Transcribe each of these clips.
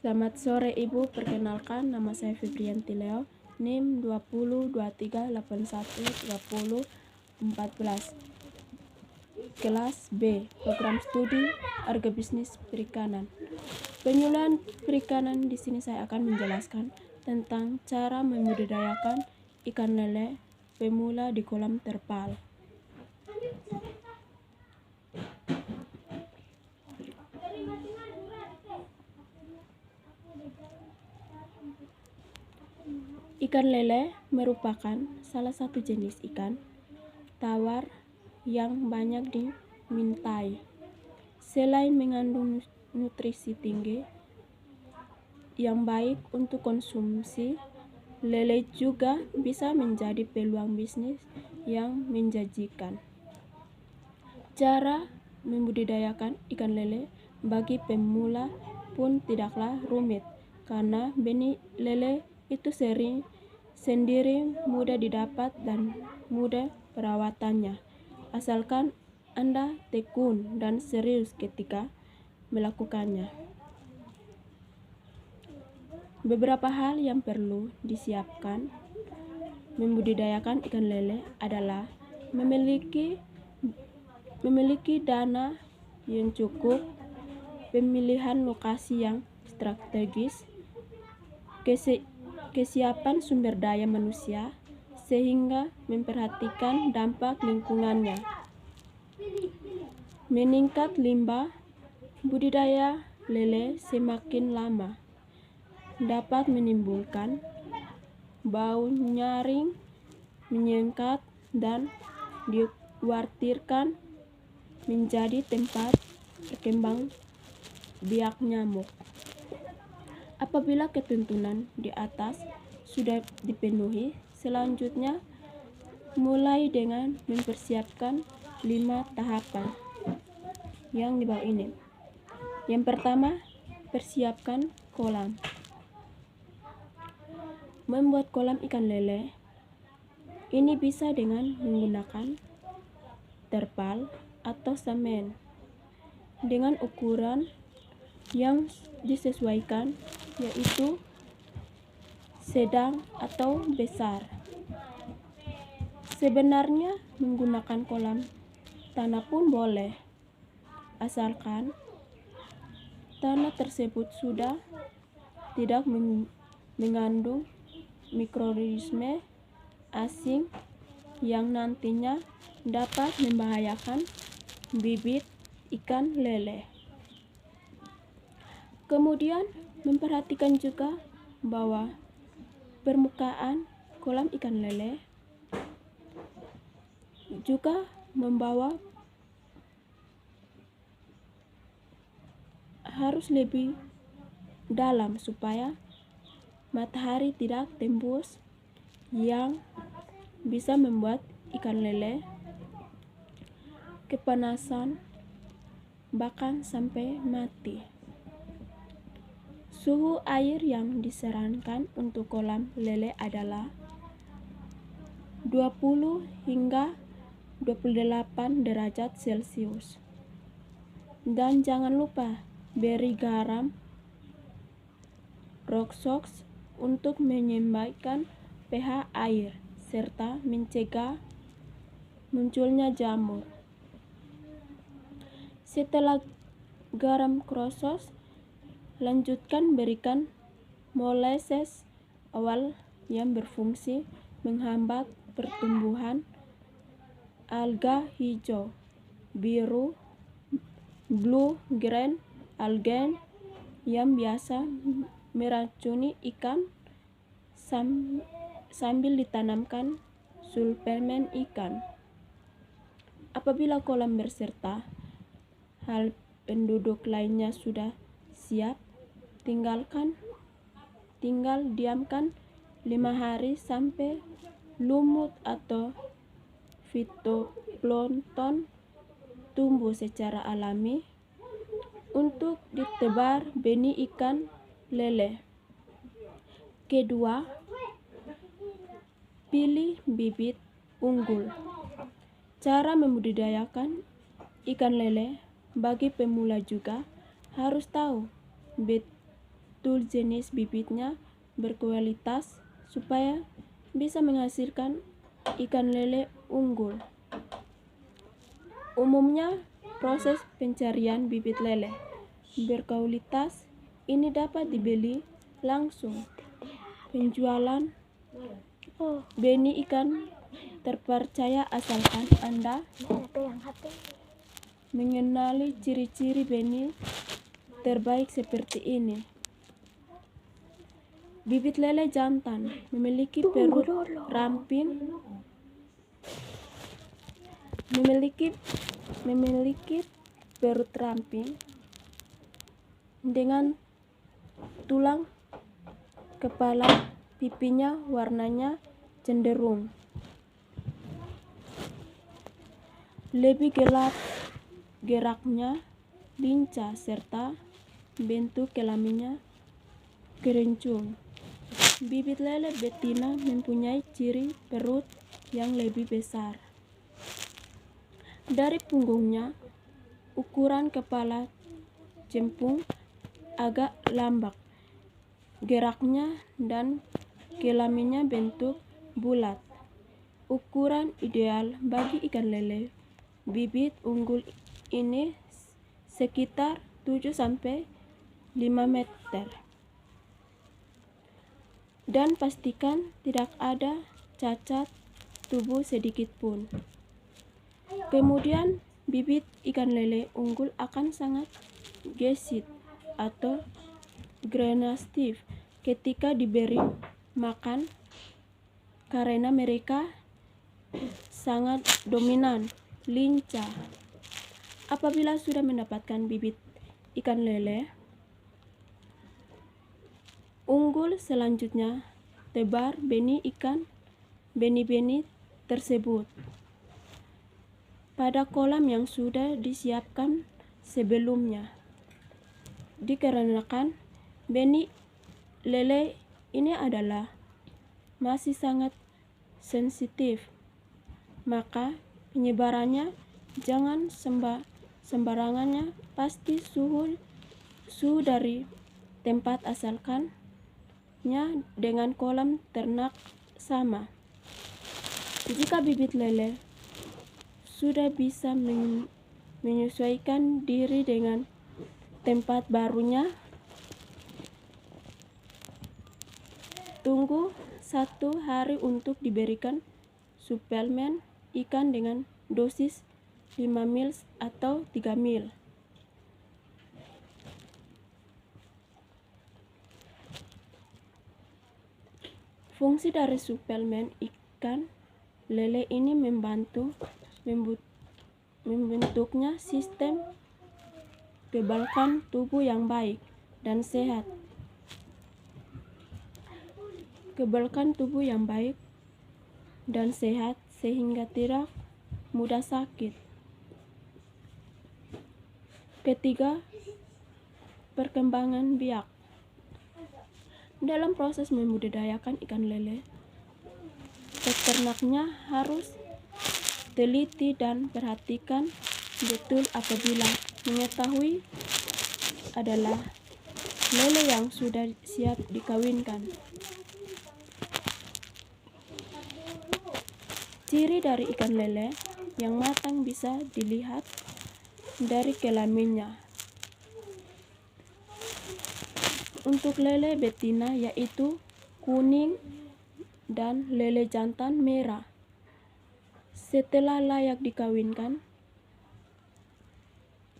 Selamat sore Ibu, perkenalkan nama saya Febrianti Leo, NIM 2023812014, kelas B, program studi agribisnis perikanan. Penyuluhan perikanan di sini saya akan menjelaskan tentang cara membudidayakan ikan lele pemula di kolam terpal. Ikan lele merupakan salah satu jenis ikan tawar yang banyak dimintai. Selain mengandung nutrisi tinggi yang baik untuk konsumsi, lele juga bisa menjadi peluang bisnis yang menjanjikan. Cara membudidayakan ikan lele bagi pemula pun tidaklah rumit, karena benih lele itu sendiri mudah didapat dan mudah perawatannya, asalkan Anda tekun dan serius ketika melakukannya. Beberapa hal yang perlu disiapkan membudidayakan ikan lele adalah memiliki dana yang cukup, pemilihan lokasi yang strategis, kesiapan sumber daya manusia, sehingga memperhatikan dampak lingkungannya. Meningkat limbah. Budidaya lele semakin lama dapat menimbulkan bau nyaring, menyengat, dan dikhawatirkan menjadi tempat berkembang biak nyamuk. Apabila ketentuan di atas sudah dipenuhi, selanjutnya mulai dengan mempersiapkan 5 tahapan yang di bawah ini. Yang pertama, persiapkan kolam. Membuat kolam ikan lele ini bisa dengan menggunakan terpal atau semen dengan ukuran yang disesuaikan, yaitu sedang atau besar. Sebenarnya menggunakan kolam tanah pun boleh, asalkan tanah tersebut sudah tidak mengandung mikroorganisme asing yang nantinya dapat membahayakan bibit ikan lele. Kemudian memperhatikan juga bahwa permukaan kolam ikan lele juga harus lebih dalam supaya matahari tidak tembus, yang bisa membuat ikan lele kepanasan bahkan sampai mati. Suhu air yang disarankan untuk kolam lele adalah 20 hingga 28 derajat Celcius. Dan jangan lupa beri garam rock salt untuk menyeimbangkan pH air serta mencegah munculnya jamur. Setelah garam krosos, lanjutkan berikan molasses awal yang berfungsi menghambat pertumbuhan alga hijau, biru, blue green algae yang biasa meracuni ikan, sambil ditanamkan suplemen ikan. Apabila kolam beserta hal penduduk lainnya sudah siap, tinggal diamkan 5 hari sampai lumut atau fitoplankton tumbuh secara alami untuk ditebar benih ikan lele. Kedua, pilih bibit unggul. Cara membudidayakan ikan lele bagi pemula juga harus tahu betul jenis bibitnya berkualitas supaya bisa menghasilkan ikan lele unggul. Umumnya, proses pencarian bibit lele berkualitas ini dapat dibeli langsung. Penjualan benih ikan terpercaya asalkan Anda mengenali ciri-ciri benih terbaik seperti ini. Bibit lele jantan memiliki perut ramping, dengan tulang kepala. Pipinya warnanya cenderung lebih gelap, geraknya lincah serta bentuk kelaminnya keruncung. Bibit lele betina mempunyai ciri perut yang lebih besar dari punggungnya. Ukuran kepala cempung agak lambat, geraknya dan kelaminnya bentuk bulat. Ukuran ideal bagi ikan lele bibit unggul ini sekitar 7-5 meter. Dan pastikan tidak ada cacat tubuh sedikit pun. Kemudian bibit ikan lele unggul akan sangat gesit atau agresif ketika diberi makan karena mereka sangat dominan, lincah. Apabila sudah mendapatkan bibit ikan lele unggul, selanjutnya tebar benih-benih tersebut pada kolam yang sudah disiapkan sebelumnya. Dikarenakan benih lele ini adalah masih sangat sensitif, maka penyebarannya jangan sembarangannya. Pasti suhu dari tempat asalkannya dengan kolam ternak sama. Jika bibit lele sudah bisa menyesuaikan diri dengan tempat barunya, tunggu 1 hari untuk diberikan suplemen ikan dengan dosis 5 ml atau 3 ml. Fungsi dari suplemen ikan lele ini membantu membentuknya sistem kekebalan tubuh yang baik dan sehat. Sehingga tidak mudah sakit. Ketiga, perkembangan biak. Dalam proses membudidayakan ikan lele, peternaknya harus teliti dan perhatikan betul apabila mengetahui adalah lele yang sudah siap dikawinkan. Ciri dari ikan lele yang matang bisa dilihat dari kelaminnya. Untuk lele betina yaitu kuning dan lele jantan merah. Setelah layak dikawinkan,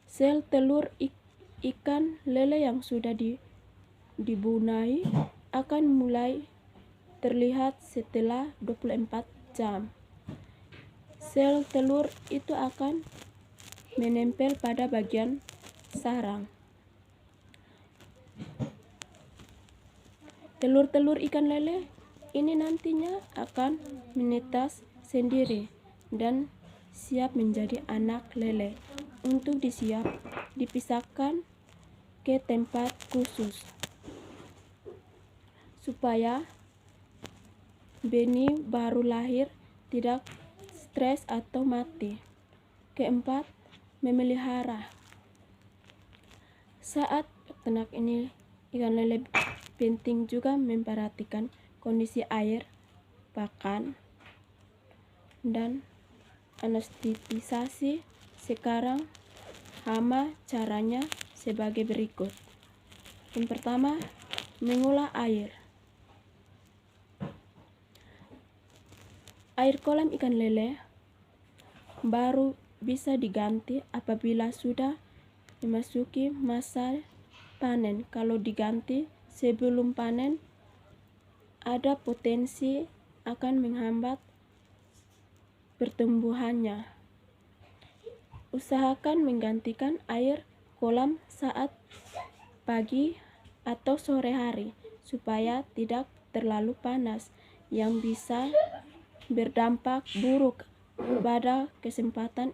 sel telur ikan lele yang sudah dibunai akan mulai terlihat setelah 24 jam. Sel telur itu akan menempel pada bagian sarang. Telur-telur ikan lele ini nantinya akan menetas sendiri dan siap menjadi anak lele untuk dipisahkan ke tempat khusus supaya benih baru lahir tidak stres atau mati. Keempat, memelihara. Saat peternak ini Ikan lele penting juga memperhatikan kondisi air, pakan, dan anestesisasi. Sekarang hama caranya sebagai berikut. Yang pertama, mengolah air. Air kolam ikan lele baru bisa diganti apabila sudah memasuki masa panen. Kalau diganti sebelum panen, ada potensi akan menghambat pertumbuhannya. Usahakan menggantikan air kolam saat pagi atau sore hari supaya tidak terlalu panas yang bisa berdampak buruk pada kesehatan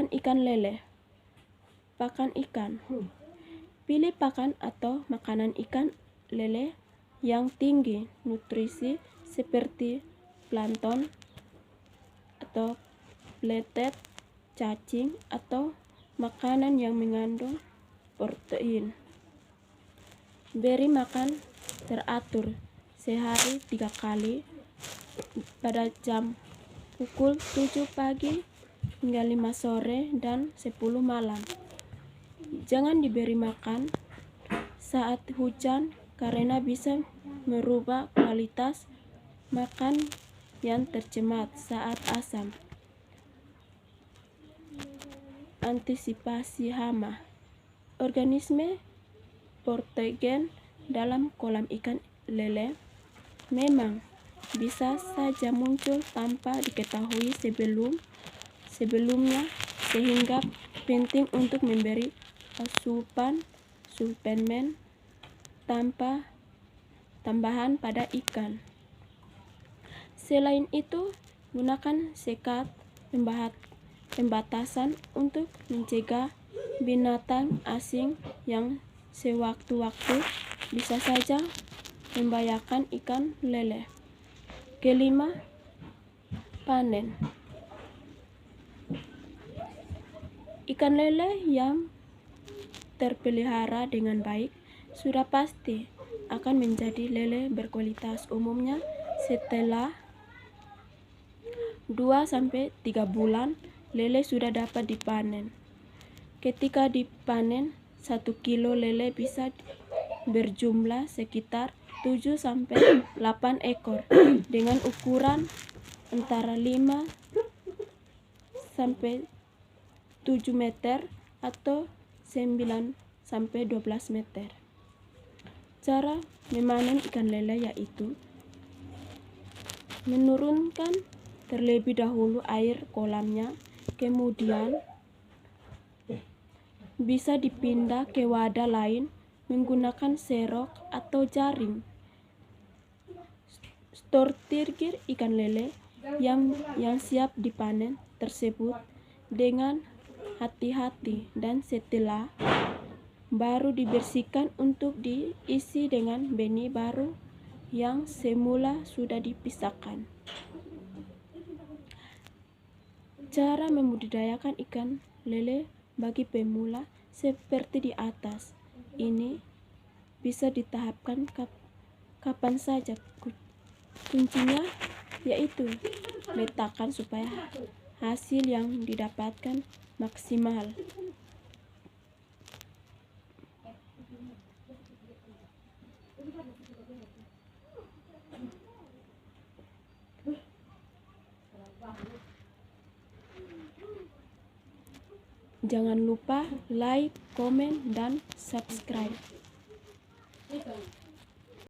ikan lele. Pakan ikan. Pilih pakan atau makanan ikan lele yang tinggi nutrisi seperti plankton atau plankton, cacing, atau makanan yang mengandung protein. Beri makan teratur sehari 3 kali pada jam pukul 7 pagi hingga 5 sore dan 10 malam. Jangan diberi makan saat hujan karena bisa merubah kualitas makan yang tercemar saat asam. Antisipasi hama. Organisme patogen dalam kolam ikan lele memang bisa saja muncul tanpa diketahui sebelumnya, sehingga penting untuk memberi asupan suplemen tambahan pada ikan. Selain itu, gunakan sekat pembatasan untuk mencegah binatang asing yang sewaktu-waktu bisa saja membahayakan ikan lele. Kelima, panen. Ikan lele yang terpelihara dengan baik sudah pasti akan menjadi lele berkualitas. Umumnya setelah 2-3 bulan lele sudah dapat dipanen. Ketika dipanen, 1 kilo lele bisa berjumlah sekitar 7-8 ekor dengan ukuran antara 5-7 meter atau 9-12 meter. Cara memanen ikan lele yaitu menurunkan terlebih dahulu air kolamnya, kemudian bisa dipindah ke wadah lain menggunakan serok atau jaring. Sortir ikan lele yang siap dipanen tersebut dengan hati-hati dan setelah baru dibersihkan untuk diisi dengan benih baru yang semula sudah dipisahkan. Cara membudidayakan ikan lele bagi pemula seperti di atas. Ini bisa ditahapkan kapan saja. Kuncinya yaitu letakkan supaya hasil yang didapatkan maksimal. Jangan lupa like, komen, dan subscribe.